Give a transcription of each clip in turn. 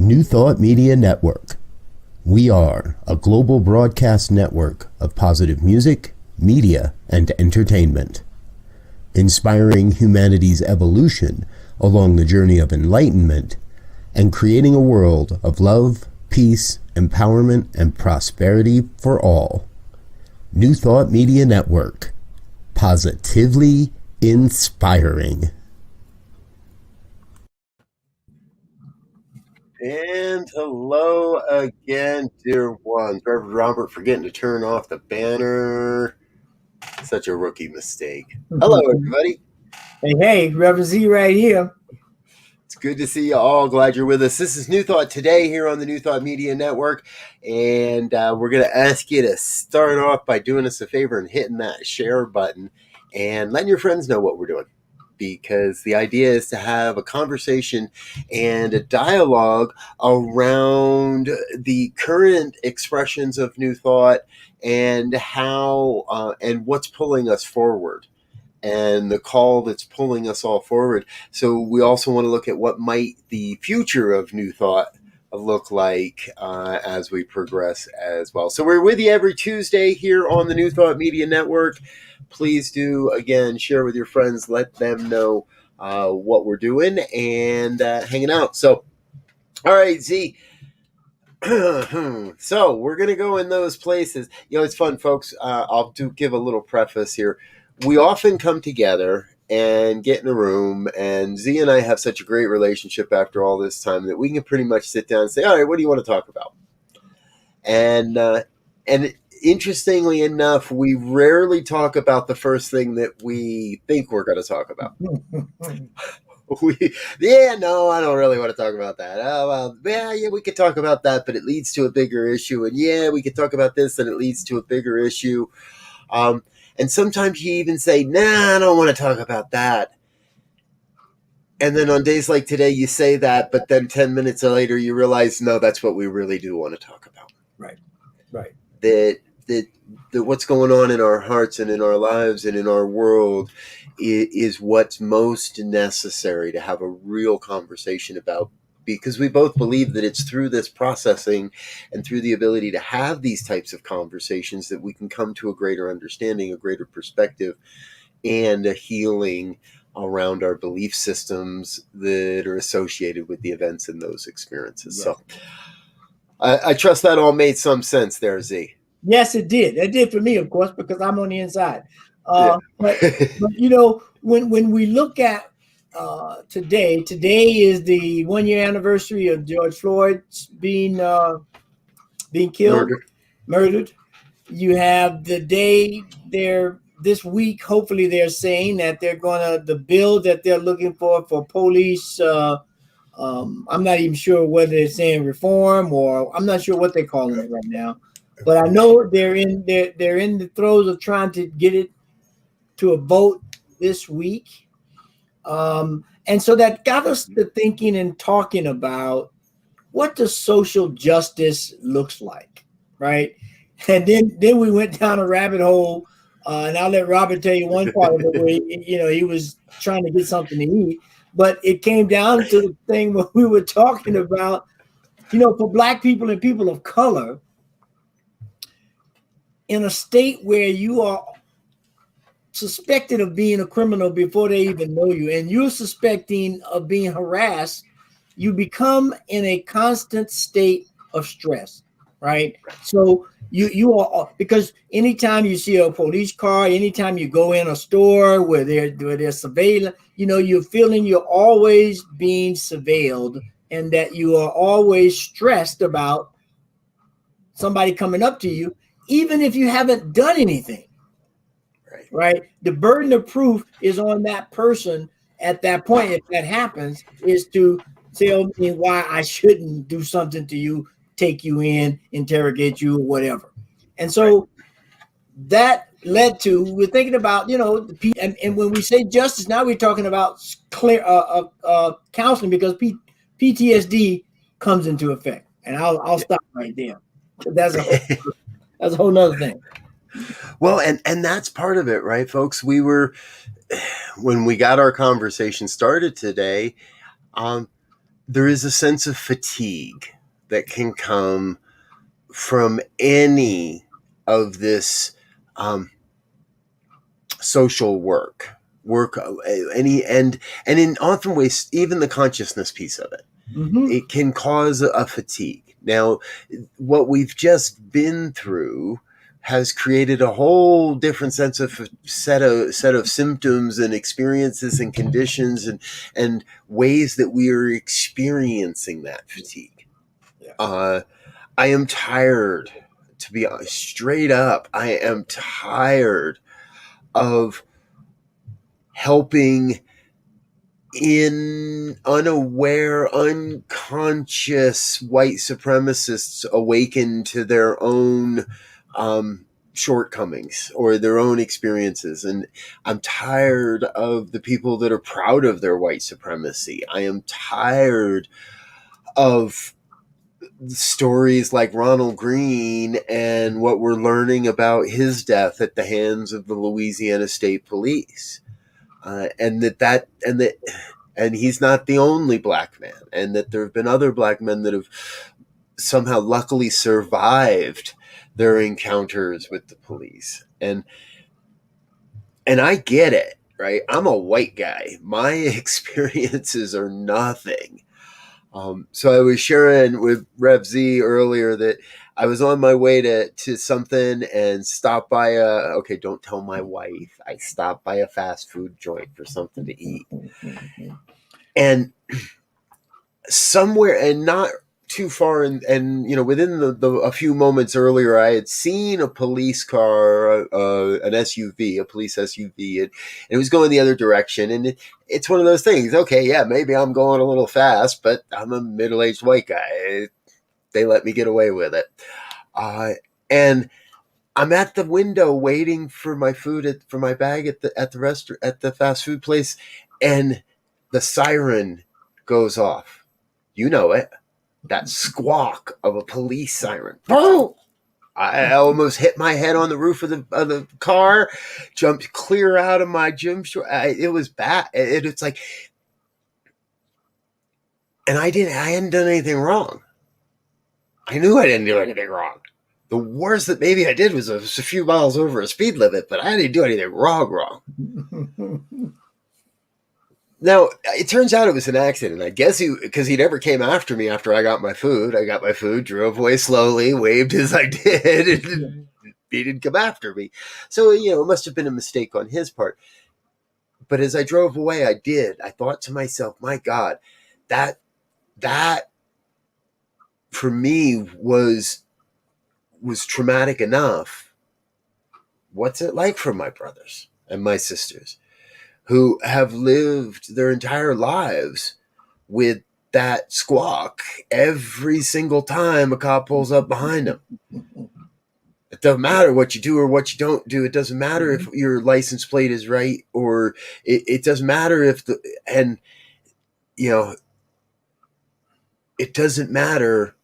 New Thought Media Network. We are a global broadcast network of positive music, media, and entertainment, inspiring humanity's evolution along the journey of enlightenment and creating a world of love, peace, empowerment, and prosperity for all. New Thought Media Network. Positively inspiring. And hello again, dear ones. Reverend Robert forgetting to turn off the banner. Such a rookie mistake. Hello, everybody. Hey, Reverend Z right here. It's good to see you all. Glad you're with us. This is New Thought Today here on the New Thought Media Network. And we're going to ask you to start off by doing us a favor and hitting that share button and letting your friends know what we're doing. Because the idea is to have a conversation and a dialogue around the current expressions of New Thought and how and what's pulling us forward and the call that's pulling us all forward. So we also want to look at what might the future of New Thought look like as we progress as well. So we're with you every Tuesday here on the New Thought Media Network. Please do, again, share with your friends. Let them know what we're doing and hanging out. So, all right, Z. So we're going to go in those places. You know, it's fun, folks. I'll give a little preface here. We often come together and get in a room, and Z and I have such a great relationship after all this time that we can pretty much sit down and say, all right, what do you want to talk about? And interestingly enough, we rarely talk about the first thing that we think we're going to talk about. No, I don't really want to talk about that. Oh, well, yeah, we could talk about that, but it leads to a bigger issue. And yeah, we could talk about this, and it leads to a bigger issue. And sometimes you even say, nah, I don't want to talk about that. And then on days like today, you say that, but then 10 minutes later, you realize, no, that's what we really do want to talk about. Right. That what's going on in our hearts and in our lives and in our world is what's most necessary to have a real conversation about, because we both believe that it's through this processing and through the ability to have these types of conversations that we can come to a greater understanding, a greater perspective, and a healing around our belief systems that are associated with the events in those experiences. Yes. So I trust that all made some sense there, Z. Yes, it did. It did for me, of course, because I'm on the inside. But you know, when we look at today is the 1-year anniversary of George Floyd being killed, murdered. You have the day this week. Hopefully, they're saying that the bill that they're looking for police. I'm not even sure whether they're saying reform or I'm not sure what they're calling it right now. But I know they're in the throes of trying to get it to a vote this week. And so that got us to thinking and talking about what does social justice looks like, right? And then we went down a rabbit hole, and I'll let Robert tell you one part of it where he was trying to get something to eat, but it came down to the thing where we were talking about, for Black people and people of color, in a state where you are suspected of being a criminal before they even know you, and you're suspecting of being harassed, you become in a constant state of stress, right? So you are, because anytime you see a police car, anytime you go in a store where there's surveillance, you're feeling you're always being surveilled, and that you are always stressed about somebody coming up to you, even if you haven't done anything. Right? The burden of proof is on that person at that point. If that happens, is to tell me why I shouldn't do something to you, take you in, interrogate you, or whatever. And so that led to, we're thinking about, and when we say justice, now we're talking about clear counseling, because PTSD comes into effect. And I'll stop right there. That's a whole nother thing. Well, and that's part of it, right, folks? When we got our conversation started today, there is a sense of fatigue that can come from any of this um, social work any and in often ways even the consciousness piece of it, Mm-hmm. it can cause a fatigue. Now, what we've just been through has created a whole different sense of set of symptoms and experiences and conditions and ways that we are experiencing that fatigue. Yeah. I am tired, to be straight up. I am tired of helping in unaware, unconscious white supremacists awaken to their own shortcomings or their own experiences. And I'm tired of the people that are proud of their white supremacy. I am tired of stories like Ronald Green and what we're learning about his death at the hands of the Louisiana State Police. And he's not the only black man, and that there have been other black men that have somehow luckily survived their encounters with the police. And I get it, right? I'm a white guy. My experiences are nothing. So I was sharing with Rev Z earlier that I was on my way to something and stopped by okay, don't tell my wife. I stopped by a fast food joint for something to eat. And somewhere, and not too far, and within the a few moments earlier, I had seen a police car, an SUV, a police SUV, and it was going the other direction. And it's one of those things. Okay, yeah, maybe I'm going a little fast, but I'm a middle-aged white guy. They let me get away with it. And I'm at the window waiting for my food for my bag at the restaurant, at the fast food place, and the siren goes off. You know it. That squawk of a police siren. Boom! I almost hit my head on the roof of the car, jumped clear out of my gym shorts. It was bad. It's like, and I hadn't done anything wrong. I knew I didn't do anything wrong. The worst that maybe I did was a few miles over a speed limit, but I didn't do anything wrong. Now, it turns out it was an accident. I guess because he never came after me after I got my food. I got my food, drove away slowly, waved as I did, and he didn't come after me. So, it must have been a mistake on his part. But as I drove away, I thought to myself, my God, that for me was traumatic enough. What's it like for my brothers and my sisters who have lived their entire lives with that squawk every single time a cop pulls up behind them? It doesn't matter what you do or what you don't do. It doesn't matter if your license plate is right, or it doesn't matter if it doesn't matter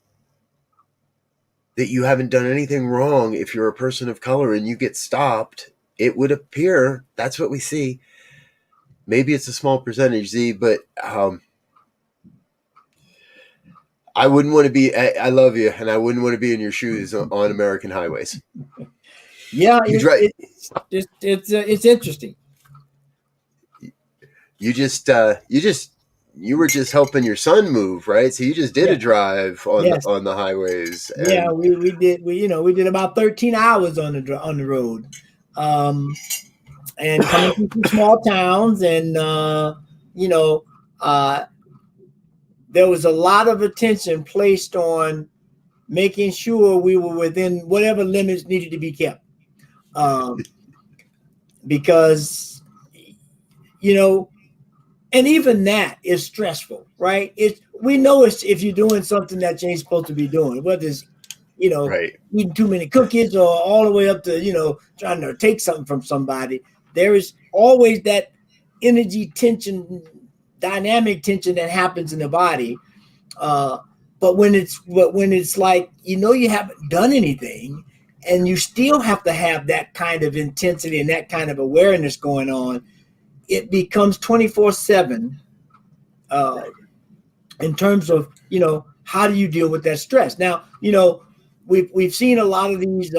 that you haven't done anything wrong. If you're a person of color and you get stopped, it would appear that's what we see. Maybe it's a small percentage, Z, but I wouldn't want to be. I love you, and I wouldn't want to be in your shoes on American highways. Yeah, It's interesting. You were just helping your son move, right? So you just did a drive on the highways. And we did. We did about 13 hours on the road. And coming from some small towns, and there was a lot of attention placed on making sure we were within whatever limits needed to be kept, because and even that is stressful, right? We know it's if you're doing something that you ain't supposed to be doing, whether it's right. eating too many cookies or all the way up to trying to take something from somebody. There is always that energy tension, dynamic tension that happens in the body. But when it's like you haven't done anything, and you still have to have that kind of intensity and that kind of awareness going on, it becomes 24/7 in terms of, how do you deal with that stress? Now, we've seen a lot of these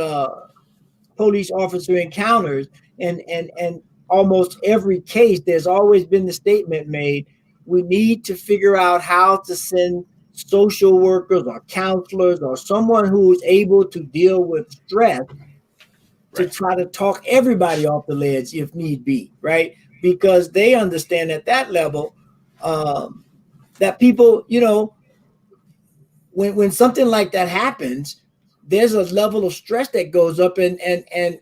police officer encounters, and almost every case, there's always been the statement made: we need to figure out how to send social workers or counselors or someone who is able to deal with stress to try to talk everybody off the ledge if need be, right? Because they understand at that level that people, when something like that happens, there's a level of stress that goes up, and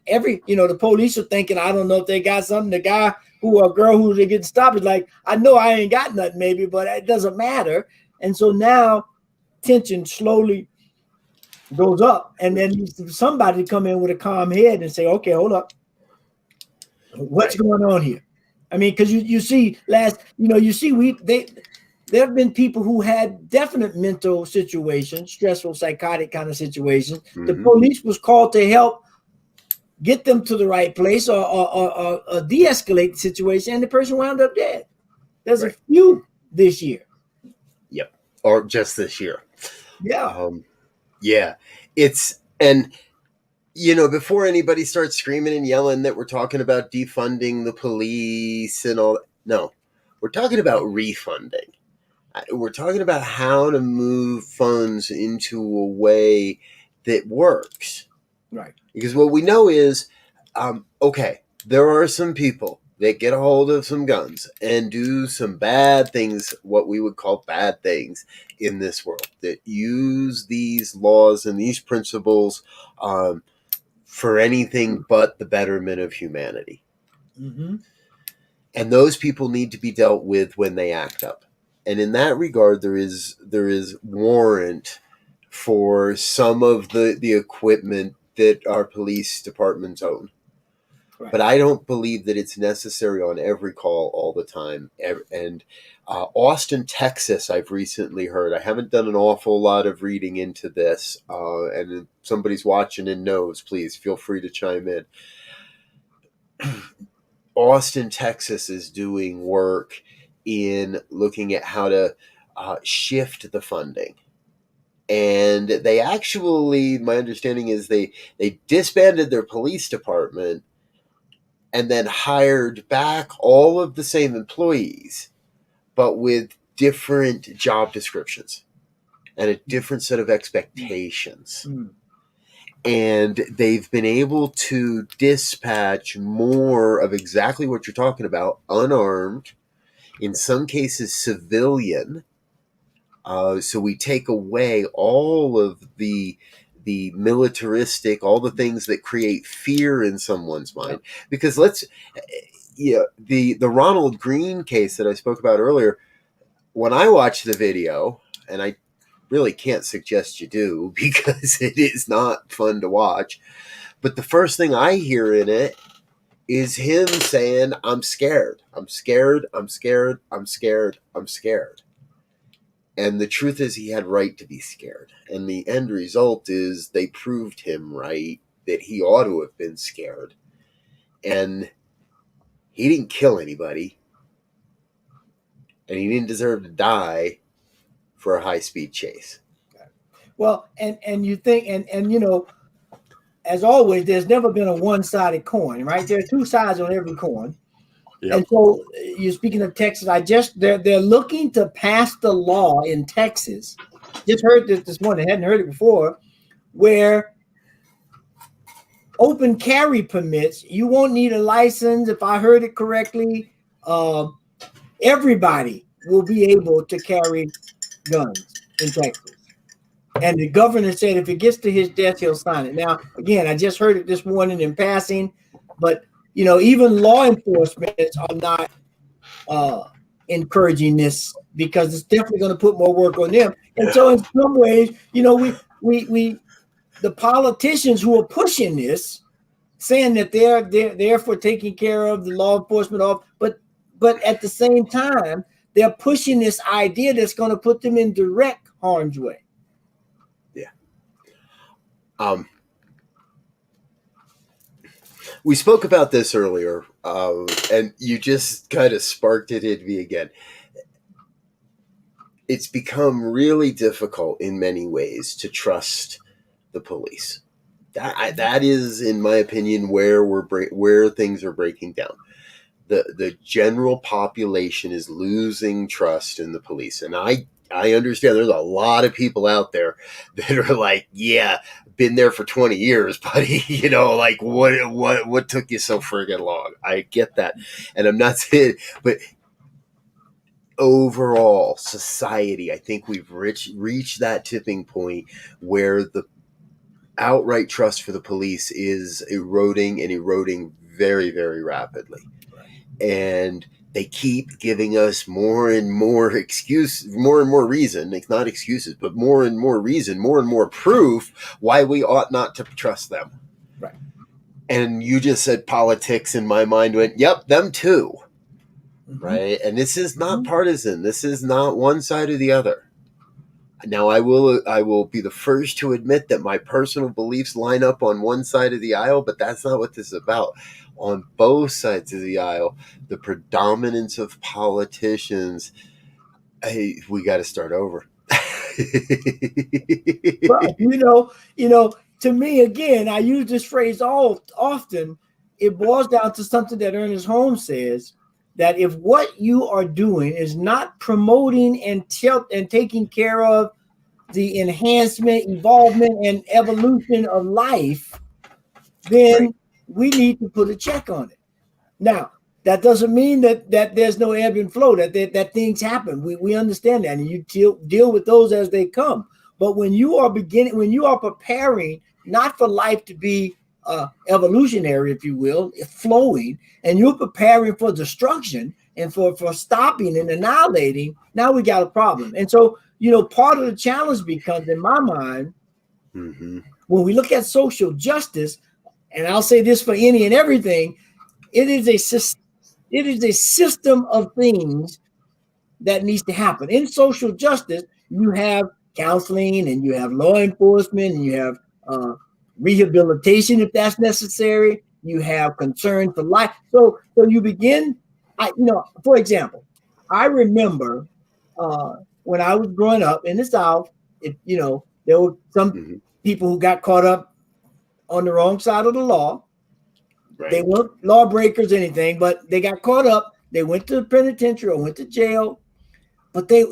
every, the police are thinking, I don't know if they got something. The guy who or girl who they get stopped is like, I know I ain't got nothing, maybe, but it doesn't matter. And so now tension slowly goes up, and then somebody come in with a calm head and say, okay, hold up, what's going on here? I mean, because you see there have been people who had definite mental situations, stressful, psychotic kind of situations. Mm-hmm. The police was called to help get them to the right place or de-escalate the situation, and the person wound up dead. There's a few this year. Yep. Or just this year. Yeah. Yeah. And before anybody starts screaming and yelling that we're talking about defunding the police and all, no, we're talking about refunding. We're talking about how to move funds into a way that works. Right. Because what we know is, okay, there are some people that get a hold of some guns and do some bad things, what we would call bad things in this world, that use these laws and these principles for anything but the betterment of humanity. Mm-hmm. And those people need to be dealt with when they act up. And in that regard, there is warrant for some of the equipment that our police departments own. Right. But I don't believe that it's necessary on every call all the time. And Austin, Texas, I've recently heard. I haven't done an awful lot of reading into this. And if somebody's watching and knows, please feel free to chime in. Austin, Texas is doing work in looking at how to shift the funding. And they actually, my understanding is they disbanded their police department and then hired back all of the same employees, but with different job descriptions and a different set of expectations. Mm. And they've been able to dispatch more of exactly what you're talking about, unarmed, in some cases civilian. So we take away all of the militaristic, all the things that create fear in someone's mind. Because the Ronald Green case that I spoke about earlier, when I watched the video, and I really can't suggest you do because it is not fun to watch, but the first thing I hear in it is him saying, I'm scared, I'm scared, I'm scared, I'm scared, I'm scared. And the truth is he had right to be scared. And the end result is they proved him right, that he ought to have been scared. And he didn't kill anybody. And he didn't deserve to die for a high-speed chase. Well, and you think, and as always, there's never been a one-sided coin, right? There are two sides on every coin. Yep. And so you're speaking of Texas. They're looking to pass the law in Texas. Just heard this morning, hadn't heard it before, where open carry permits, you won't need a license. If I heard it correctly, everybody will be able to carry guns in Texas. And the governor said if it gets to his desk, he'll sign it. Now, again, I just heard it this morning in passing, but even law enforcement are not encouraging this because it's definitely going to put more work on them. And so, in some ways, we the politicians who are pushing this, saying that they're for taking care of the law enforcement off, but at the same time, they're pushing this idea that's going to put them in direct harm's way. Yeah. We spoke about this earlier, and you just kind of sparked it in me again. it's become really difficult in many ways to trust the police. That is, in my opinion, where things are breaking down. The general population is losing trust in the police, and I understand there's a lot of people out there that are like, yeah, been there for 20 years, buddy. Like what took you so friggin' long? I get that, and I'm not saying, but overall society, I think we've reached that tipping point where the outright trust for the police is eroding and eroding very, very rapidly. And they keep giving us more and more more and more reason. It's not excuses, but more and more reason, more and more proof why we ought not to trust them. Right. And you just said politics, and my mind went, yep, them too. Mm-hmm. Right. And this is not partisan. This is not one side or the other. Now, I will be the first to admit that my personal beliefs line up on one side of the aisle, but that's not what this is about. On both sides of the aisle, the predominance of politicians, we got to start over. Well, to me, again, I use this phrase often. It boils down to something that Ernest Holmes says, that if what you are doing is not promoting and taking care of the enhancement, evolvement, and evolution of life, then we need to put a check on it. Now, that doesn't mean that there's no ebb and flow, that things happen. We understand that, and you deal with those as they come. But when you are preparing not for life to be evolutionary, if you will, flowing, and you're preparing for destruction and for stopping and annihilating, now we got a problem. And so, part of the challenge becomes, in my mind, when we look at social justice, and I'll say this for any and everything, it is a system of things that needs to happen. In social justice, you have counseling, and you have law enforcement, and you have rehabilitation if that's necessary. You have concern for life. So you begin. For example, I remember when I was growing up in the South. There were some people who got caught up on the wrong side of the law. Right. They weren't lawbreakers or anything, but they got caught up. They went to the penitentiary or went to jail. But there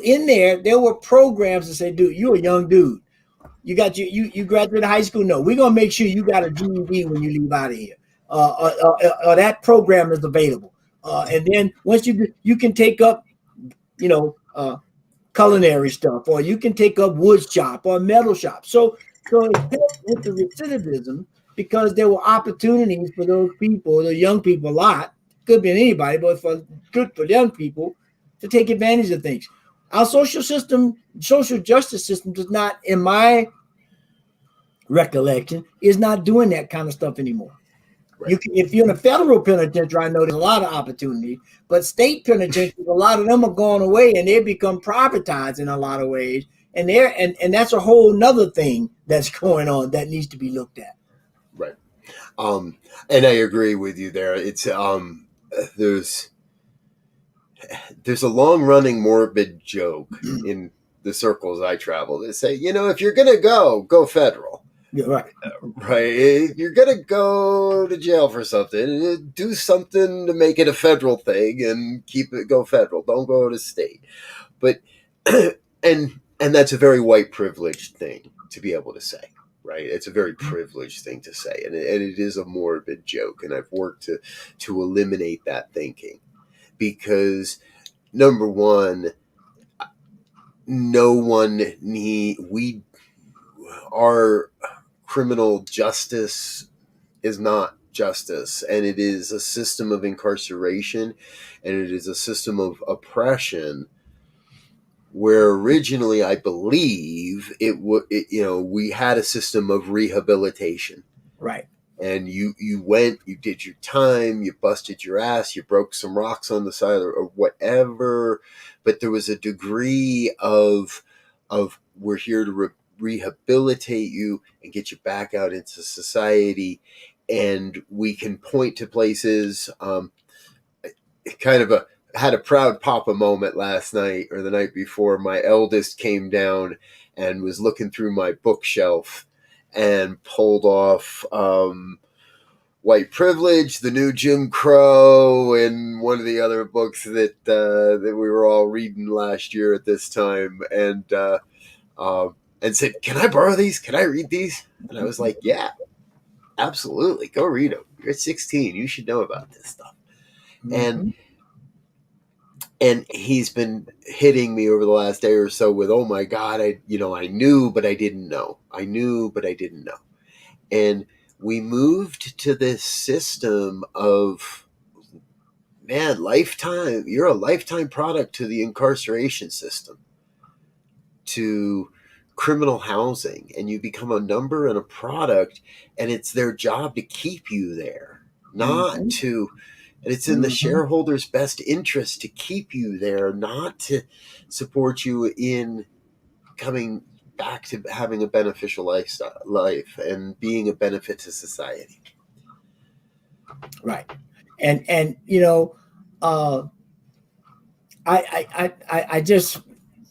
were programs that say, dude, you're a young dude. You graduated high school. No, we're gonna make sure you got a GED when you leave out of here. Or that program is available. And then once you can take up, culinary stuff, or you can take up wood shop or metal shop. So it helped with the recidivism, because there were opportunities for those people, the young people, a lot. Could be anybody, but good for young people to take advantage of things. Our social justice system does not, in my recollection, is not doing that kind of stuff anymore. Right. If you're in a federal penitentiary, I know there's a lot of opportunity, but state penitentiaries, a lot of them have gone away, and they become privatized in a lot of ways. And that's a whole nother thing that's going on that needs to be looked at. Right. And I agree with you there. It's there's a long running morbid joke in the circles I travel that say, if you're going to go federal. Yeah, right. Right. If you're going to go to jail for something, do something to make it a federal thing and go federal. Don't go to state. But, and that's a very white privileged thing to be able to say. Right. It's a very privileged thing to say. And it is a morbid joke. And I've worked to eliminate that thinking, because number one, our criminal justice is not justice, and it is a system of incarceration, and it is a system of oppression, where originally I believe we had a system of rehabilitation. Right. And you went, you did your time, you busted your ass, you broke some rocks on the side or whatever, but there was a degree of we're here to rehabilitate you and get you back out into society. And we can point to places, kind of had a proud papa moment last night or the night before. My eldest came down and was looking through my bookshelf and pulled off White Privilege, The New Jim Crow, and one of the other books that we were all reading last year at this time, and said, "Can I borrow these? Can I read these?" And I was like, "Yeah, absolutely, go read them. You're 16, you should know about this stuff." And Mm-hmm. he's been hitting me over the last day or so with, "Oh my God, I knew, but I didn't know. I knew, but I didn't know." And we moved to this system of, man, lifetime. You're a lifetime product to the incarceration system, to criminal housing, and you become a number and a product, and it's their job to keep you there, not Mm-hmm. to. And it's in the Mm-hmm. shareholders' best interest to keep you there, not to support you in coming back to having a beneficial life and being a benefit to society. Right. And uh, I just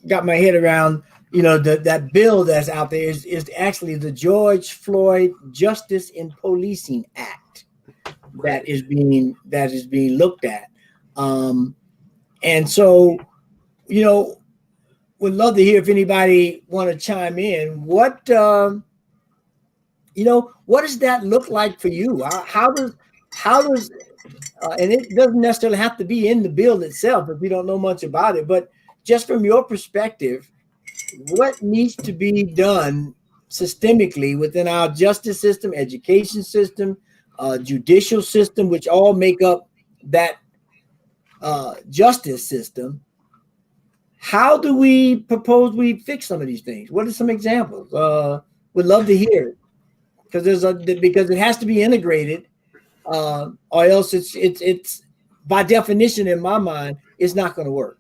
got my head around, that bill that's out there is actually the George Floyd Justice in Policing Act Right. that is being looked at. And so, you know, would love to hear if anybody want to chime in. What does that look like for you? How does and it doesn't necessarily have to be in the bill itself if you don't know much about it, but just from your perspective, what needs to be done systemically within our justice system, education system, judicial system, which all make up that justice system? How do we propose we fix some of these things? What are some examples? Would love to hear it because it has to be integrated, or else it's by definition in my mind it's not going to work.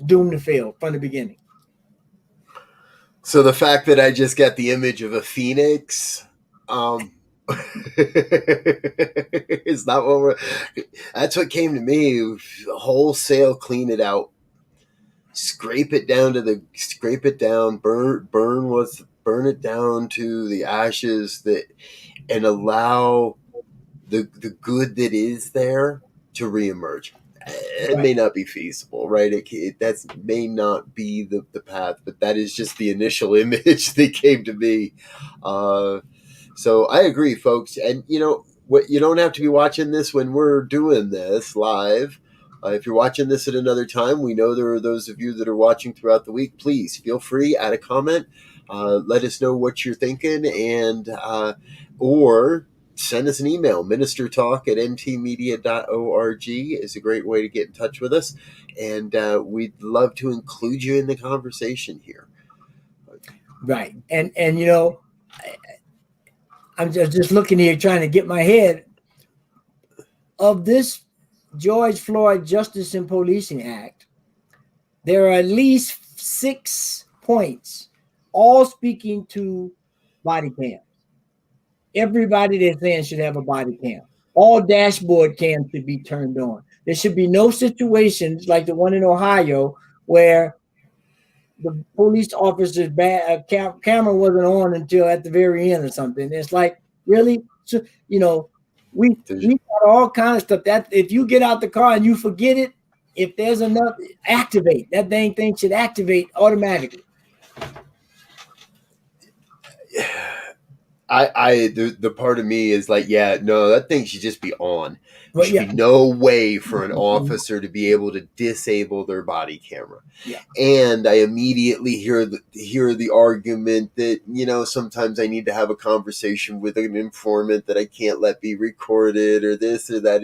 Doomed to fail from the beginning. So the fact that I just got the image of a phoenix, is not what we're. That's what came to me. Wholesale, clean it out, scrape it down burn it down to the ashes, that, and allow the good that is there to reemerge. It Right. may not be feasible, right? That may not be the path, but that is just the initial image that came to me. So I agree, folks. And what, you don't have to be watching this when we're doing this live. If you're watching this at another time, we know there are those of you that are watching throughout the week. Please feel free, add a comment, let us know what you're thinking, and or send us an email. ministertalk@ntmedia.org is a great way to get in touch with us, and we'd love to include you in the conversation here. Right. And I'm just looking here trying to get my head of this George Floyd Justice in Policing Act. There are at least 6 points, all speaking to body cams. Everybody they're saying should have a body cam. All dashboard cams should be turned on. There should be no situations like the one in Ohio where the police officer's camera wasn't on until at the very end or something. It's like, really? So, we got all kind of stuff that if you get out the car and you forget it, if there's enough, activate. That dang thing should activate automatically. The part of me is like, yeah, no, that thing should just be on. There But should yeah. be no way for an officer to be able to disable their body camera. Yeah. And I immediately hear the argument that, sometimes I need to have a conversation with an informant that I can't let be recorded, or this or that.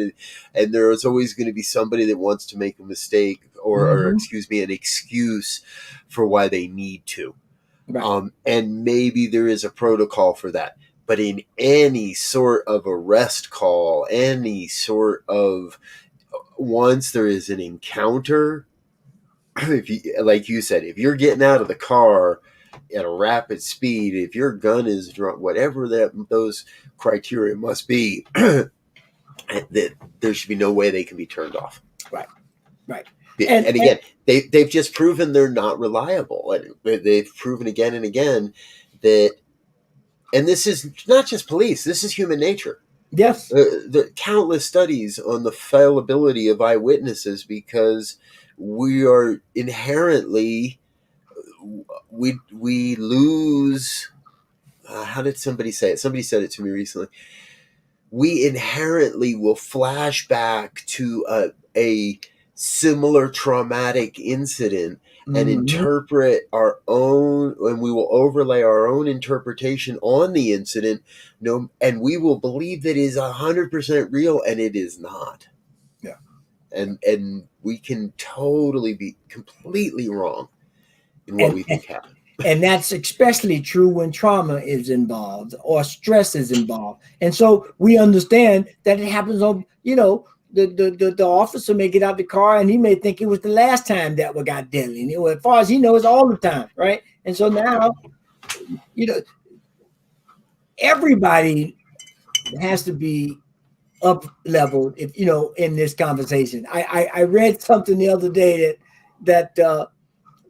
And there is always going to be somebody that wants to make a mistake or excuse me, an excuse for why they need to. Right. And maybe there is a protocol for that. But in any sort of arrest call, any sort of, once there is an encounter, if you, like you said, if you're getting out of the car at a rapid speed, if your gun is drawn, whatever those criteria must be, that there should be no way they can be turned off. Right. Right. And again, they've just proven they're not reliable. And they've proven again and again that, and this is not just police, this is human nature. Yes. The countless studies on the fallibility of eyewitnesses, because we are inherently, we lose. How did somebody say it? Somebody said it to me recently. We inherently will flash back to a similar traumatic incident and interpret our own, and we will overlay our own interpretation on the incident, and we will believe that it is 100% real, and it is not. Yeah. And we can totally be completely wrong in what we think happened. And that's especially true when trauma is involved or stress is involved. And so we understand that it happens on, the officer may get out the car and he may think it was the last time that one got deadly. And as far as he knows, all the time, right? And so now, everybody has to be up leveled, if in this conversation. I read something the other day that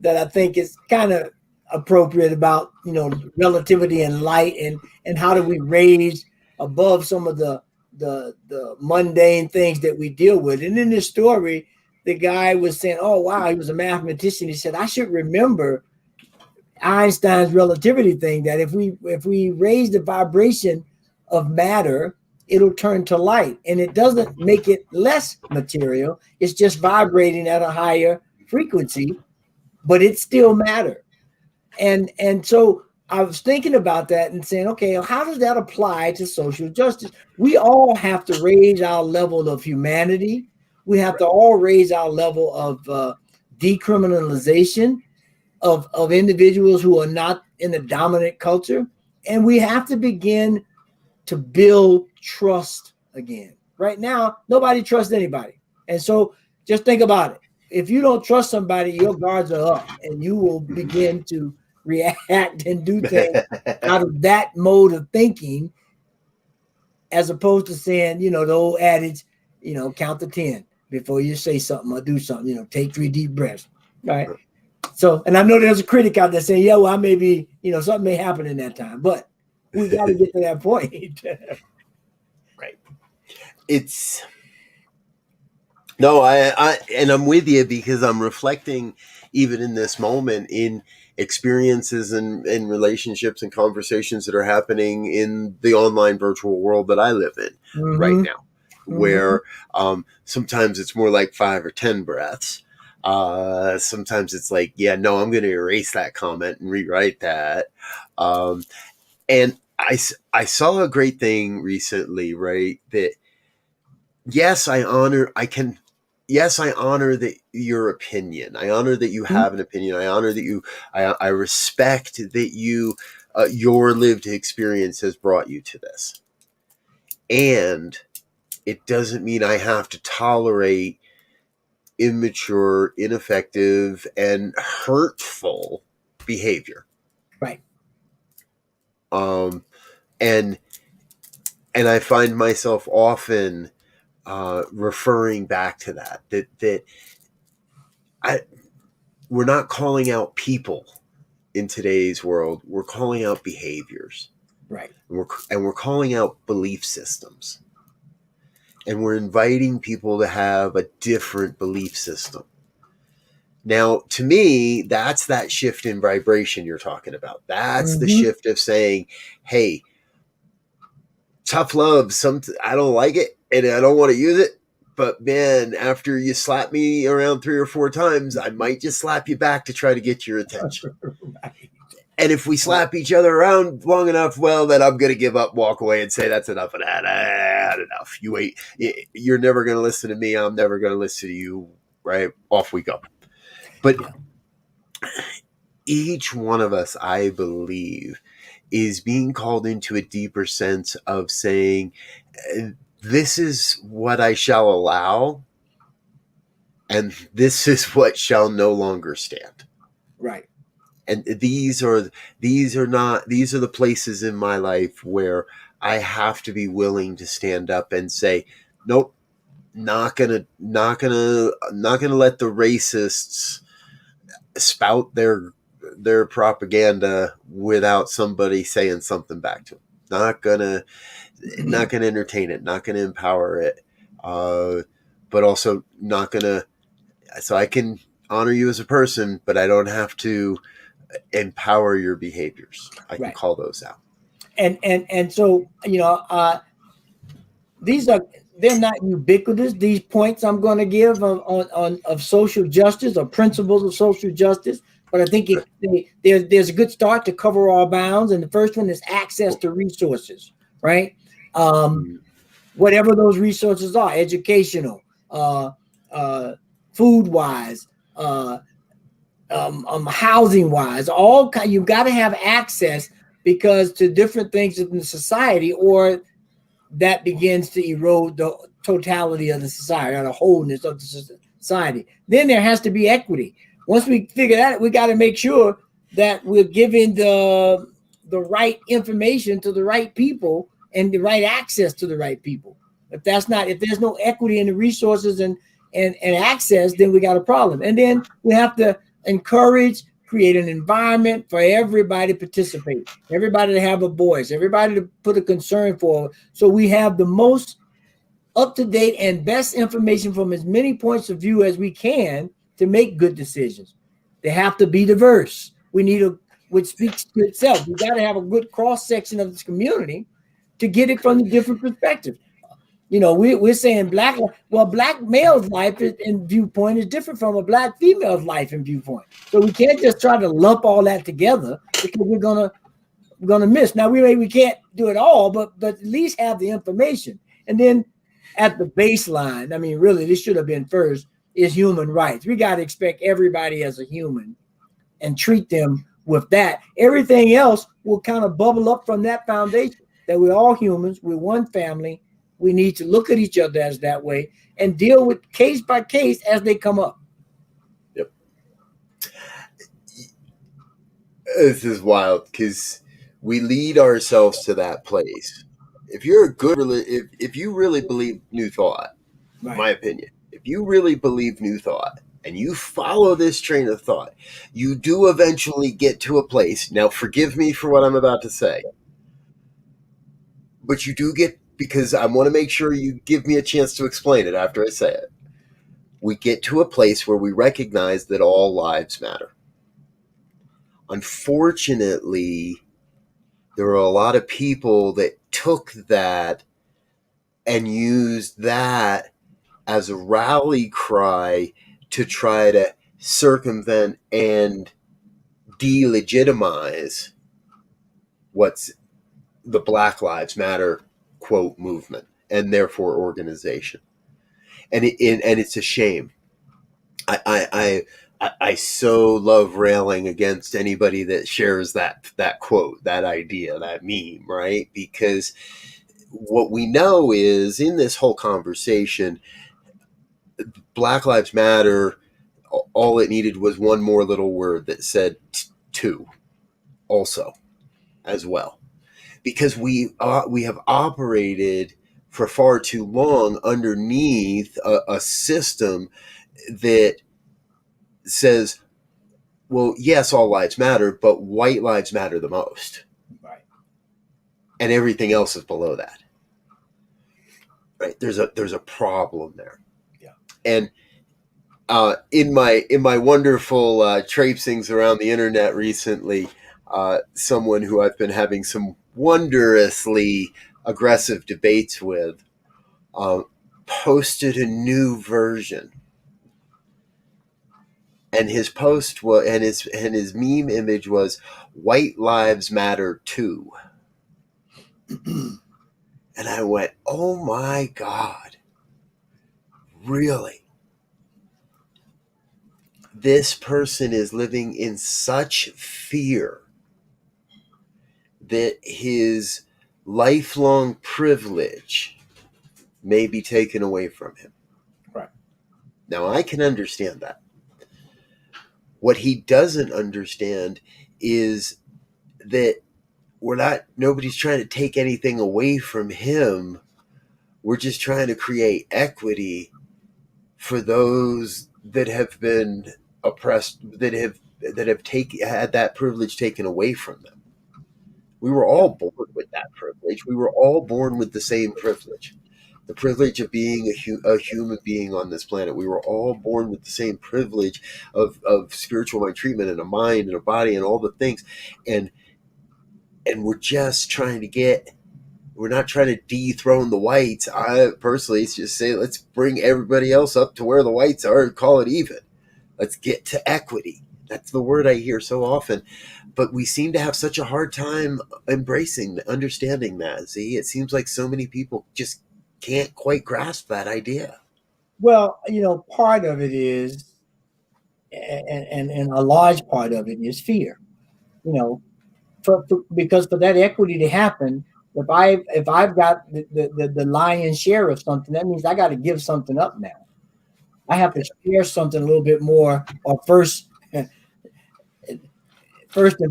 I think is kind of appropriate about relativity and light, and how do we raise above some of the mundane things that we deal with. And in this story, the guy was saying, oh wow, he was a mathematician. He said, I should remember Einstein's relativity thing, that if we raise the vibration of matter, it'll turn to light, and it doesn't make it less material. It's just vibrating at a higher frequency, but it's still matter. And so I was thinking about that and saying, okay, how does that apply to social justice? We all have to raise our level of humanity. We have to all raise our level of decriminalization of individuals who are not in the dominant culture. And we have to begin to build trust again. Right now, nobody trusts anybody. And so just think about it. If you don't trust somebody, your guards are up, and you will begin to react and do things out of that mode of thinking, as opposed to saying, the old adage, count to 10 before you say something or do something, take 3 deep breaths. Right. So, and I know there's a critic out there saying, yeah, well, I may be, something may happen in that time, but we got to get to that point. Right. No, and I'm with you, because I'm reflecting even in this moment in experiences and relationships and conversations that are happening in the online virtual world that I live in right now, where sometimes it's more like 5 or 10 breaths. Sometimes it's like, yeah, no, I'm going to erase that comment and rewrite that. And I saw a great thing recently, right? That yes, I honor that your opinion. I honor that you have an opinion. I honor that I respect that your lived experience has brought you to this. And it doesn't mean I have to tolerate immature, ineffective, and hurtful behavior. Right. And I find myself often referring back to that we're not calling out people in today's world. We're calling out behaviors. Right. And we're calling out belief systems. And we're inviting people to have a different belief system. Now, to me, that's that shift in vibration you're talking about. That's the shift of saying, hey, tough love, I don't like it and I don't want to use it. But man, after you slap me around 3 or 4 times, I might just slap you back to try to get your attention. Right. And if we slap each other around long enough, well, then I'm going to give up, walk away, and say, that's enough of that. I had enough. You wait. You're never going to listen to me. I'm never going to listen to you. Right? Off we go. But each one of us, I believe, is being called into a deeper sense of saying, this is what I shall allow, and this is what shall no longer stand. Right. And these are the places in my life where I have to be willing to stand up and say, nope, not gonna let the racists spout their propaganda without somebody saying something back to them. Not gonna entertain it, not gonna empower it, but also not gonna. So I can honor you as a person, but I don't have to empower your behaviors. I can Right. call those out. And so these are, they're not ubiquitous. These points I'm going to give on of social justice or principles of social justice, but I think there's a good start to cover all bounds. And the first one is access to resources, right? Mm. Whatever those resources are, educational, uh, uh, food wise, housing wise, you've got to have access because to different things in the society, or that begins to erode the totality of the society or the wholeness of the society. Then there has to be equity. Once we figure that, we got to make sure that we're giving the right information to the right people and the right access to the right people. If there's no equity in the resources and access, then we got a problem. And then we have to encourage, create an environment for everybody to participate, everybody to have a voice, everybody to put a concern forward. So we have the most up-to-date and best information from as many points of view as we can to make good decisions. They have to be diverse. We need which speaks to itself. We got to have a good cross-section of this community to get it from the different perspectives. We're saying black male's life and viewpoint is different from a black female's life and viewpoint. So we can't just try to lump all that together because we're gonna miss. Now we can't do it all, but at least have the information. And then at the baseline, I mean, really, this should have been first, is human rights. We got to expect everybody as a human and treat them with that. Everything else will kind of bubble up from that foundation that we're all humans, we're one family. We need to look at each other as that way and deal with case by case as they come up. Yep. This is wild because we lead ourselves to that place. If you're a good, if you really believe New Thought, Right. my opinion, if you really believe New Thought and you follow this train of thought, you do eventually get to a place. Now, forgive me for what I'm about to say, but you do get, because I want to make sure you give me a chance to explain it after I say it. We get to a place where we recognize that all lives matter. Unfortunately, there are a lot of people that took that and used that as a rally cry to try to circumvent and delegitimize what's the Black Lives Matter quote movement and therefore organization. And it's a shame. I so love railing against anybody that shares that quote, that idea, that meme, right? Because what we know is in this whole conversation, Black Lives Matter, all it needed was one more little word that said to also as well. Because we have operated for far too long underneath a system that says, well, yes, all lives matter, but white lives matter the most. Right. And everything else is below that. Right? There's a problem there. Yeah. And in my wonderful traipsings around the internet recently, someone who I've been having some wondrously aggressive debates with posted a new version, and his post was and his meme image was "White Lives Matter too," and I went, "Oh my God, really?" This person is living in such fear that his lifelong privilege may be taken away from him. Right. Now, I can understand that. What he doesn't understand is that nobody's trying to take anything away from him. We're just trying to create equity for those that have been oppressed, had that privilege taken away from them. We were all born with that privilege. We were all born with the same privilege, the privilege of being a human being on this planet. We were all born with the same privilege of spiritual mind treatment and a mind and a body and all the things. And we're just trying to we're not trying to dethrone the whites. I personally just say, let's bring everybody else up to where the whites are and call it even. Let's get to equity. That's the word I hear so often. But we seem to have such a hard time understanding that. See, it seems like so many people just can't quite grasp that idea. Well, part of it is, and a large part of it is fear. You know, because for that equity to happen, if I've got the lion's share of something, that means I got to give something up now. I have to share something a little bit more, or first and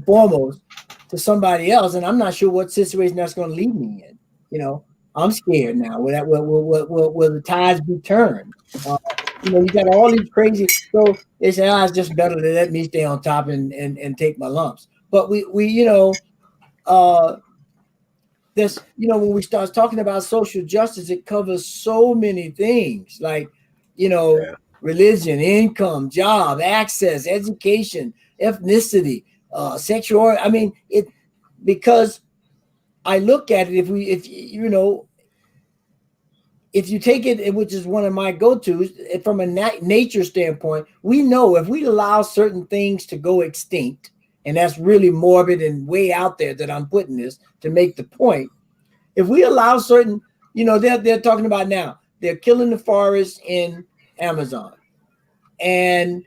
foremost, to somebody else, and I'm not sure what situation that's going to lead me in. I'm scared now. Will the tides be turned? You got all these crazy. So they say, it's just better to let me stay on top and take my lumps. But uh, this, when we start talking about social justice, it covers so many things, like, Yeah. religion, income, job, access, education, ethnicity, sexual. I mean, because I look at it, if you take it, which is one of my go-tos, from a nature standpoint, we know if we allow certain things to go extinct, and that's really morbid and way out there that I'm putting this to make the point. If we allow certain, they're talking about now, they're killing the forest in Amazon. And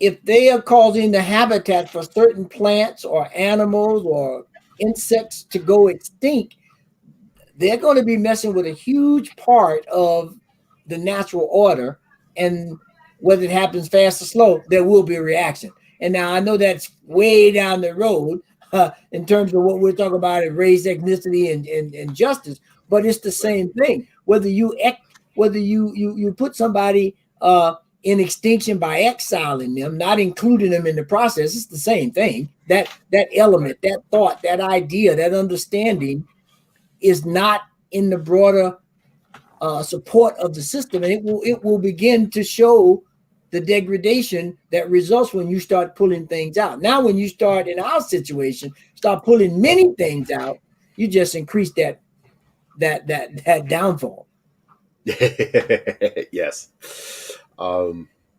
if they are causing the habitat for certain plants or animals or insects to go extinct, they're going to be messing with a huge part of the natural order. And whether it happens fast or slow, there will be a reaction. And now I know that's way down the road in terms of what we're talking about, race, ethnicity, and justice. But it's the same thing. Whether you put somebody in extinction by exiling them, not including them in the process, it's the same thing. That element, that thought, that idea, that understanding is not in the broader support of the system, and it will begin to show the degradation that results when you start pulling things out. Now, when you start in our situation, start pulling many things out, you just increase that downfall. Yes.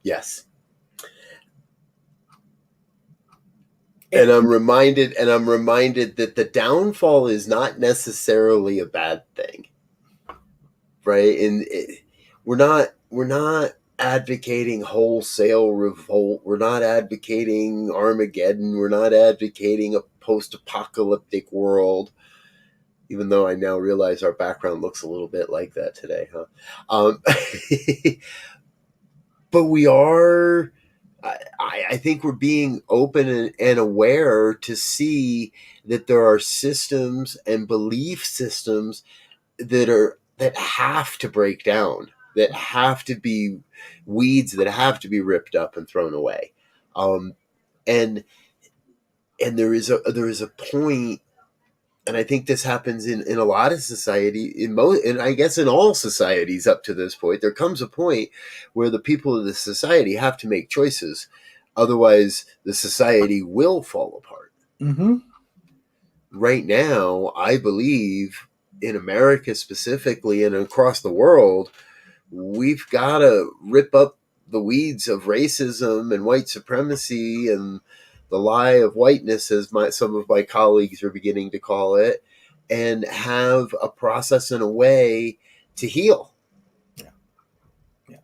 Yes. And I'm reminded that the downfall is not necessarily a bad thing. Right? And we're not advocating wholesale revolt. We're not advocating Armageddon. We're not advocating a post-apocalyptic world. Even though I now realize our background looks a little bit like that today, huh? But we are. I think we're being open and aware to see that there are systems and belief systems that have to break down, that have to be weeds, that have to be ripped up and thrown away. And there is a point, and I think this happens in a lot of society, and I guess in all societies up to this point, there comes a point where the people of the society have to make choices. Otherwise, the society will fall apart. Mm-hmm. Right now, I believe in America specifically and across the world, we've got to rip up the weeds of racism and white supremacy and the lie of whiteness, as some of my colleagues are beginning to call it, and have a process and a way to heal. Yeah. Yeah.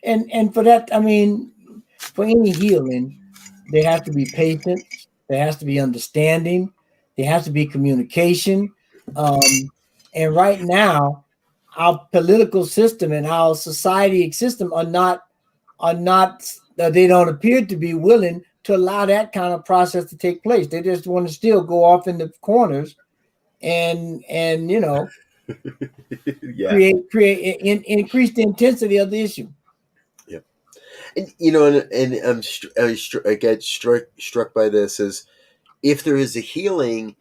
And for that, I mean, for any healing, there has to be patience, there has to be understanding, there has to be communication. And right now, our political system and our society system are not they don't appear to be willing to allow that kind of process to take place. They just want to still go off in the corners and Yeah. Increase the intensity of the issue. Yeah. And I get struck by this is if there is a healing,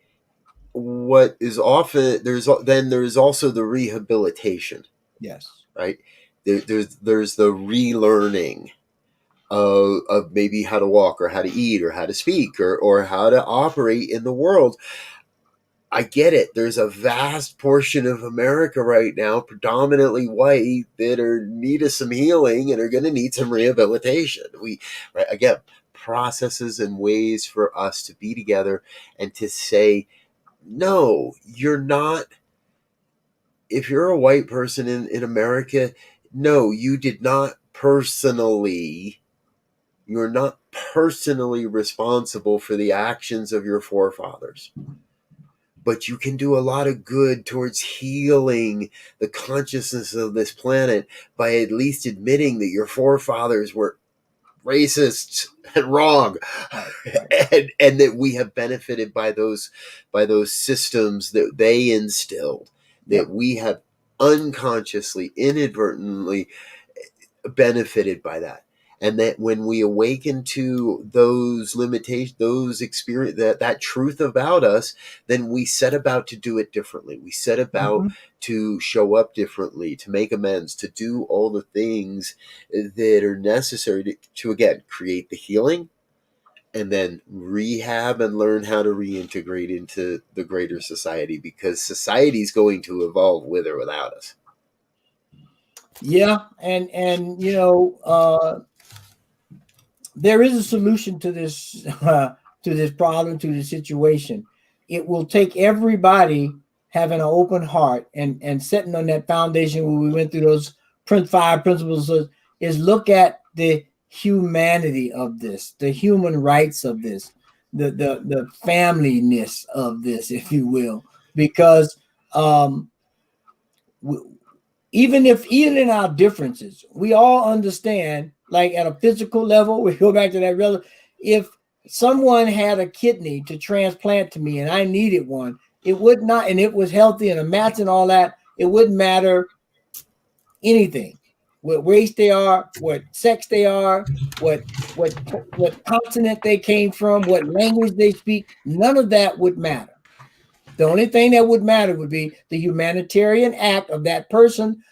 what is often there's also the rehabilitation, Yes. right? There's the relearning of maybe how to walk or how to eat or how to speak or how to operate in the world. I get it. There's a vast portion of America right now, predominantly white, that are need of some healing and are going to need some rehabilitation. Right, again, processes and ways for us to be together and to say, no, you're not. If you're a white person in America, no, you're not personally responsible for the actions of your forefathers, but you can do a lot of good towards healing the consciousness of this planet by at least admitting that your forefathers were racist and wrong. Right. And that we have benefited by those systems that they instilled, that Yep. we have unconsciously, inadvertently benefited by that. And that when we awaken to those limitations, those experience, that truth about us, then we set about to do it differently. We set about Mm-hmm. to show up differently, to make amends, to do all the things that are necessary to again create the healing and then rehab and learn how to reintegrate into the greater society, because society is going to evolve with or without us. Yeah, and there is a solution to this to this problem, to this situation. It will take everybody having an open heart and setting on that foundation where we went through those five principles is look at the humanity of this, the human rights of this, the familyness of this, if you will, because um, even in our differences, we all understand, like at a physical level, we go back to that if someone had a kidney to transplant to me and I needed one, it would not, and it was healthy and a match and all that, it wouldn't matter anything. What race they are, what sex they are, what continent they came from, what language they speak, none of that would matter. The only thing that would matter would be the humanitarian act of that person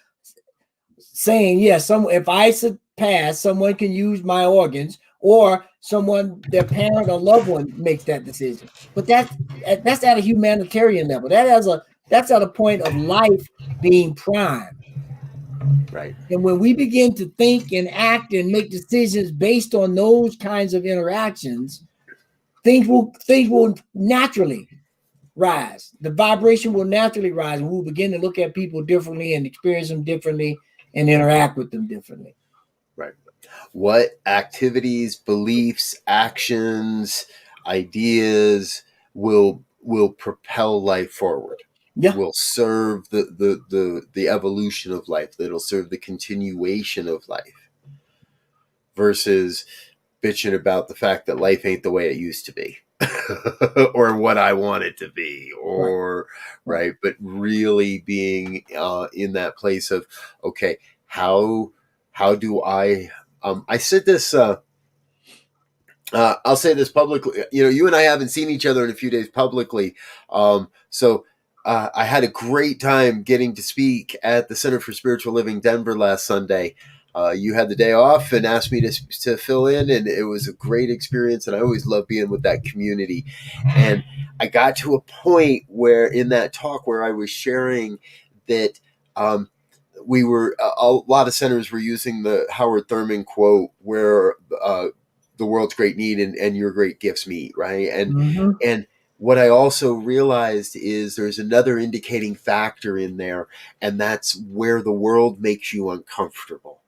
saying, yes, if I pass, someone can use my organs, or someone, their parent or loved one, makes that decision. But that's at a humanitarian level. That's at a point of life being prime. Right. And when we begin to think and act and make decisions based on those kinds of interactions, things will naturally rise. The vibration will naturally rise, and we'll begin to look at people differently and experience them differently and interact with them differently. Right. What activities, beliefs, actions, ideas will propel life forward? Yeah. Will serve the evolution of life. That'll serve the continuation of life. Versus bitching about the fact that life ain't the way it used to be. Or what I want it to be, Right. or Right. right, but really being in that place of okay, how do I said this. I'll say this publicly. You know, you and I haven't seen each other in a few days publicly. So I had a great time getting to speak at the Center for Spiritual Living Denver last Sunday. You had the day off and asked me to fill in, and it was a great experience. And I always love being with that community. And I got to a point where in that talk where I was sharing that we were a lot of centers were using the Howard Thurman quote where the world's great need and your great gifts meet, right? Mm-hmm. And what I also realized is there's another indicating factor in there, and that's where the world makes you uncomfortable,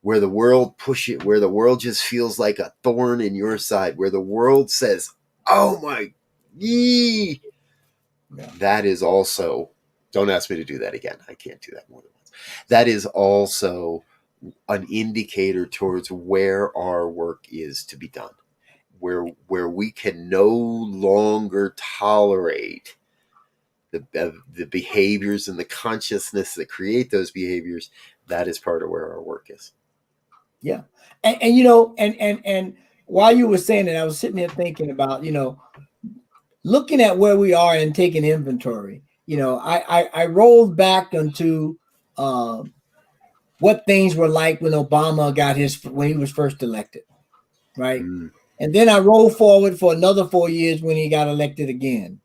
where the world where the world just feels like a thorn in your side, where the world says, "Oh my, yee." Yeah. That is also, don't ask me to do that again. I can't do that more than once. That is also an indicator towards where our work is to be done, where we can no longer tolerate the behaviors and the consciousness that create those behaviors, that is part of where our work is. Yeah. And you know, and while you were saying it, I was sitting there thinking about, you know, looking at where we are and taking inventory. You know, I rolled back into what things were like when Obama got when he was first elected, right? And then I rolled forward for another 4 years when he got elected again.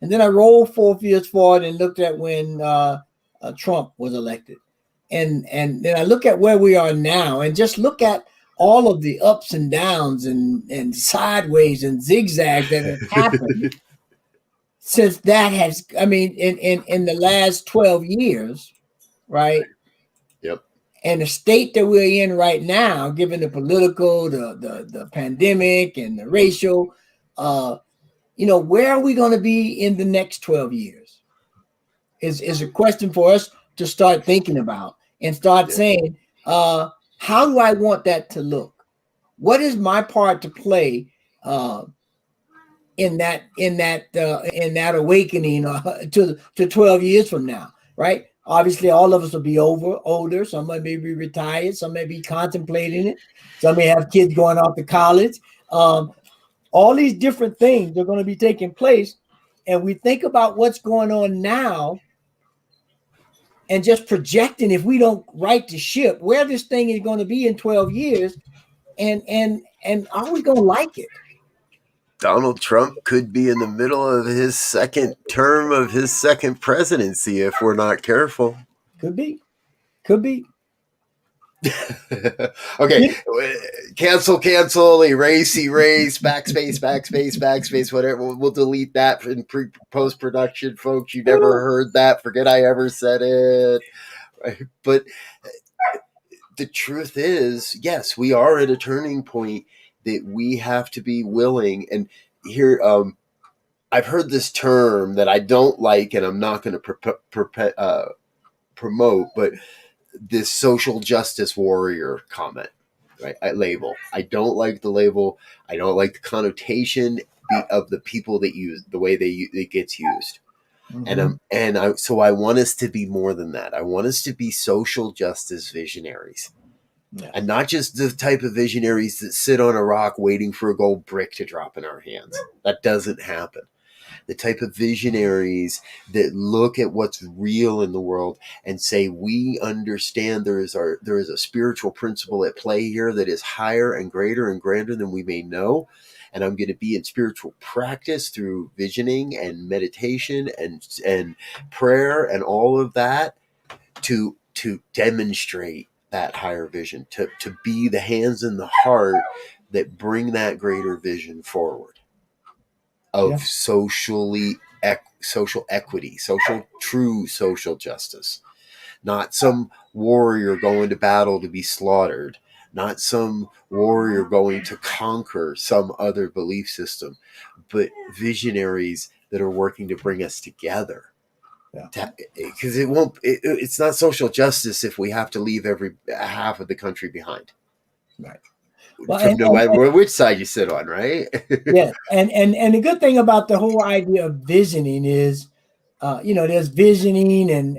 And then I rolled 4 years forward and looked at when Trump was elected. And then I look at where we are now and just look at all of the ups and downs and sideways and zigzags that have happened since that has, I mean, in the last 12 years, right? Yep. And the state that we're in right now, given the political, the pandemic and the racial, you know, where are we going to be in the next 12 years is a question for us to start thinking about and start saying, how do I want that to look? What is my part to play in that awakening to 12 years from now, right? Obviously, all of us will be older. Some may be retired. Some may be contemplating it. Some may have kids going off to college. All these different things are going to be taking place. And we think about what's going on now and just projecting, if we don't right the ship, where this thing is going to be in 12 years. And are we going to like it? Donald Trump could be in the middle of his second term of his second presidency if we're not careful. Could be. Okay, cancel, erase, backspace, whatever. We'll delete that in post-production, folks. You never heard that. Forget I ever said it. Right? But the truth is, yes, we are at a turning point that we have to be willing. And here, I've heard this term that I don't like, and I'm not going to promote, but this social justice warrior comment, right? Label. I don't like the label. I don't like the connotation of the people that use the way it gets used. Mm-hmm. So I want us to be more than that. I want us to be social justice visionaries. Yeah. And not just the type of visionaries that sit on a rock waiting for a gold brick to drop in our hands. That doesn't happen. The type of visionaries that look at what's real in the world and say, we understand there is a spiritual principle at play here that is higher and greater and grander than we may know. And I'm going to be in spiritual practice through visioning and meditation and prayer and all of that to demonstrate that higher vision, to be the hands and the heart that bring that greater vision forward of social equity, true social justice. Not some warrior going to battle to be slaughtered, not some warrior going to conquer some other belief system, but visionaries that are working to bring us together. Because it's not social justice if we have to leave every half of the country behind. Right. Well, no matter which side you sit on, right? Yeah. And the good thing about the whole idea of visioning is, there's visioning and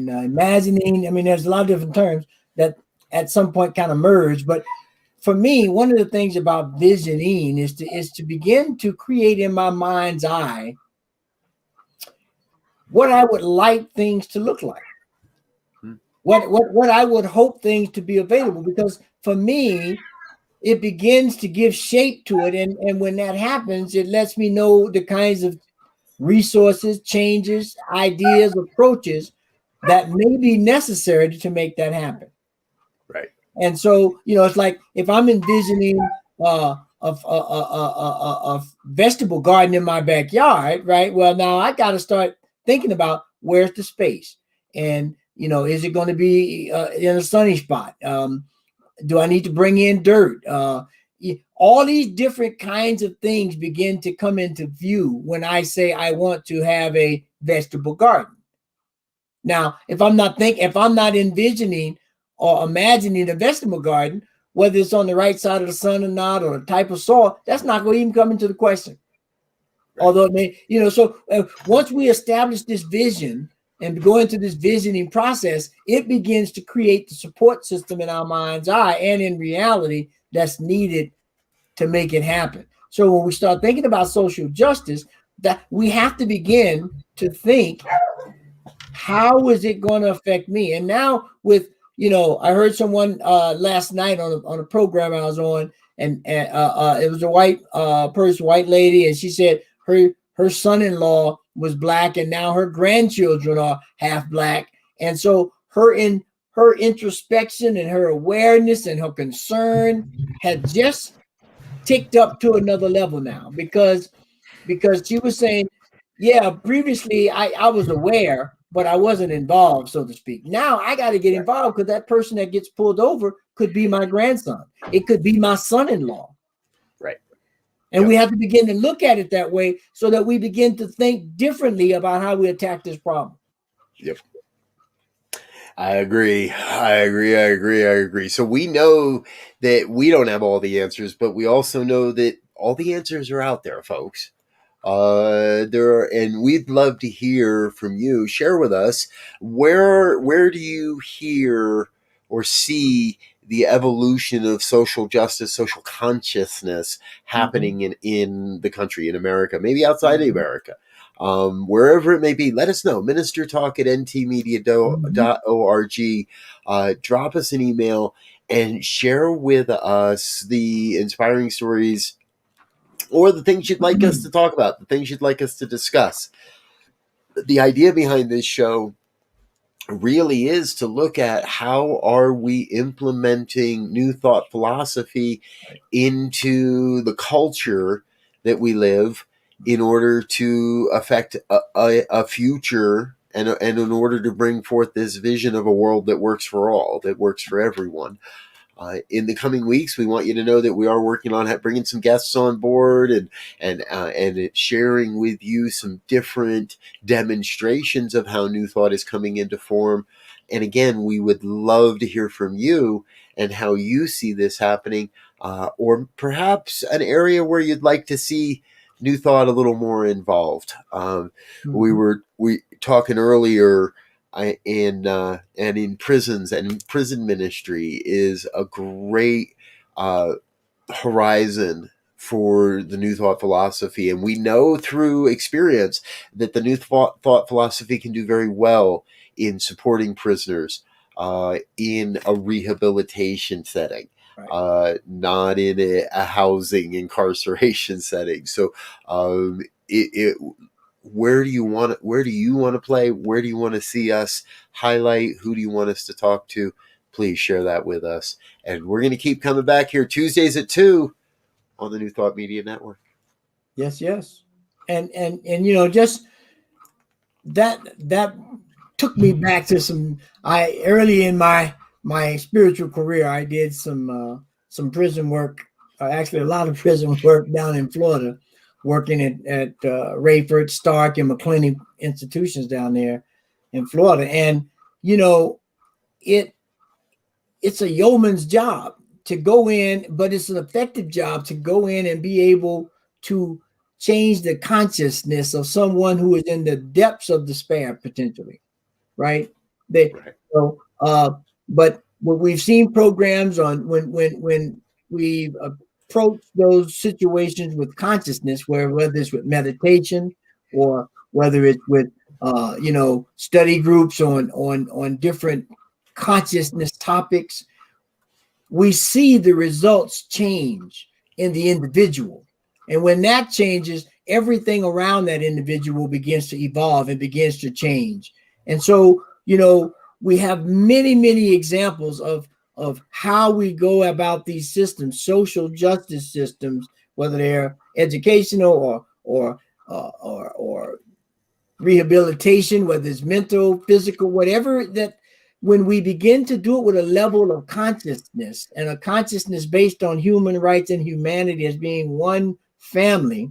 imagining. I mean, there's a lot of different terms that at some point kind of merge. But for me, one of the things about visioning is to begin to create in my mind's eye what I would like things to look like, what I would hope things to be available. Because for me, it begins to give shape to it. And when that happens, it lets me know the kinds of resources, changes, ideas, approaches that may be necessary to make that happen. Right. And so, it's like if I'm envisioning a vegetable garden in my backyard, right? Well, now I got to start thinking about where's the space, and is it going to be in a sunny spot? Do I need to bring in dirt? All these different kinds of things begin to come into view when I say I want to have a vegetable garden. Now, if I'm not envisioning or imagining a vegetable garden, whether it's on the right side of the sun or not, or the type of soil, that's not going to even come into the question. Right. Although it may, so once we establish this vision and go into this visioning process, it begins to create the support system in our mind's eye and in reality that's needed to make it happen. So when we start thinking about social justice, that we have to begin to think, how is it going to affect me? And now with, I heard someone last night on a program I was on, and it was a white white lady, and she said her son-in-law was black, and now her grandchildren are half black, and so her introspection and her awareness and her concern had just ticked up to another level now, because she was saying, yeah, previously I was aware, but I wasn't involved, so to speak. Now I got to get involved, because that person that gets pulled over could be my grandson. It could be my son-in-law. Right. And we have to begin to look at it that way, so that we begin to think differently about how we attack this problem. Yep. I agree. So we know that we don't have all the answers, but we also know that all the answers are out there, folks. And we'd love to hear from you. Share with us, where do you hear or see the evolution of social justice, social consciousness happening in the country, in America, maybe outside of America, wherever it may be. Let us know. Ministertalk at ntmedia.org. Drop us an email and share with us the inspiring stories, or the things you'd like us to talk about, the things you'd like us to discuss. The idea behind this show really is to look at, how are we implementing new thought philosophy into the culture that we live, in order to affect a future, and in order to bring forth this vision of a world that works for all, that works for everyone. In the coming weeks, we want you to know that we are working on bringing some guests on board, and sharing with you some different demonstrations of how New Thought is coming into form. And again, we would love to hear from you and how you see this happening, or perhaps an area where you'd like to see New Thought a little more involved. We were talking earlier. And in prisons, and prison ministry is a great horizon for the New Thought philosophy. And we know through experience that the New Thought philosophy can do very well in supporting prisoners in a rehabilitation setting. Right. Not in a housing incarceration setting. So where do you want to play? Where do you want to see us highlight? Who do you want us to talk to? Please share that with us. And we're going to keep coming back here Tuesdays at 2 on the New Thought Media Network. Yes. And just that took me back to early in my spiritual career. I did some prison work, actually a lot of prison work down in Florida, working at Rayford, Stark, and McClenny institutions down there in Florida. And it's a yeoman's job to go in, but it's an effective job to go in and be able to change the consciousness of someone who is in the depths of despair, potentially, right? But what we've seen programs on, when we've approached those situations with consciousness, whether it's with meditation, or whether it's with study groups on different consciousness topics, we see the results change in the individual. And when that changes, everything around that individual begins to evolve and begins to change. And so, we have many, many examples of how we go about these systems, social justice systems, whether they're educational or rehabilitation, whether it's mental, physical, whatever, that when we begin to do it with a level of consciousness, and a consciousness based on human rights and humanity as being one family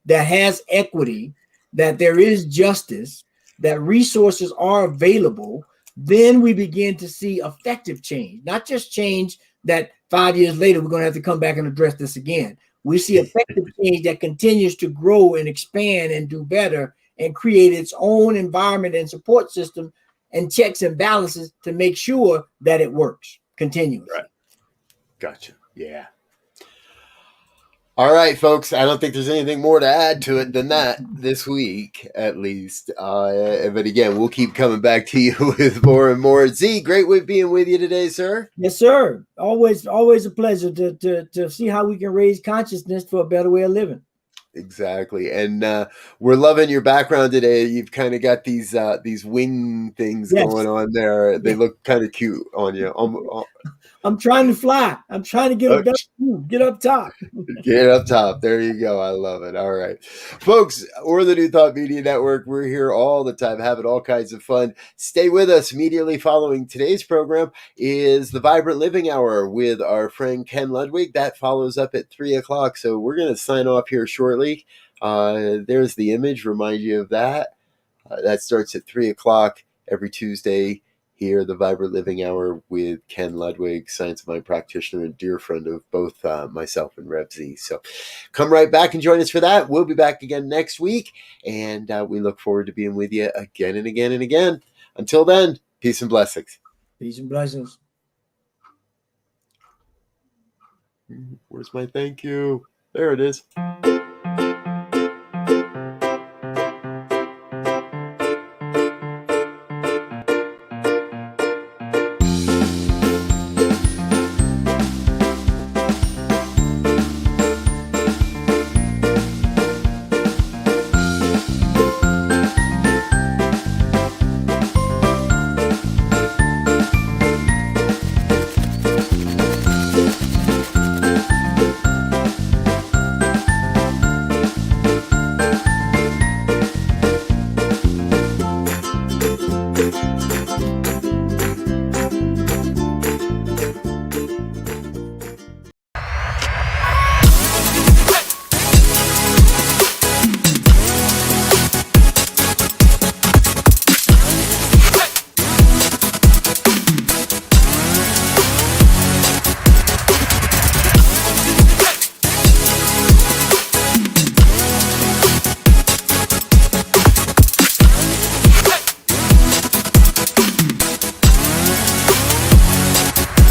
that has equity, that there is justice, that resources are available, then we begin to see effective change, not just change that 5 years later we're going to have to come back and address this again, We see effective change that continues to grow and expand and do better and create its own environment and support system and checks and balances to make sure that it works continuously. Right. Gotcha. Yeah. All right, folks. I don't think there's anything more to add to it than that this week, at least. But again, we'll keep coming back to you with more and more. Z, great with being with you today, sir. Yes, sir. Always a pleasure to see how we can raise consciousness for a better way of living. Exactly. And we're loving your background today. You've kind of got these wing things going on there. They look kind of cute on you. I'm trying to fly. I'm trying to get a better view. Get up top. Get up top. There you go. I love it. All right. Folks, we're the New Thought Media Network. We're here all the time, having all kinds of fun. Stay with us. Immediately following today's program is the Vibrant Living Hour with our friend Ken Ludwig. That follows up at 3 o'clock. So we're going to sign off here shortly. There's the image. Remind you of that. That starts at 3 o'clock every Tuesday. Here, the Vibrant Living Hour with Ken Ludwig, science mind practitioner and dear friend of both myself and Rev Z. So come right back and join us for that. We'll be back again next week, and we look forward to being with you again and again and again. Until then, peace and blessings. Peace and blessings. Where's my thank you? There it is.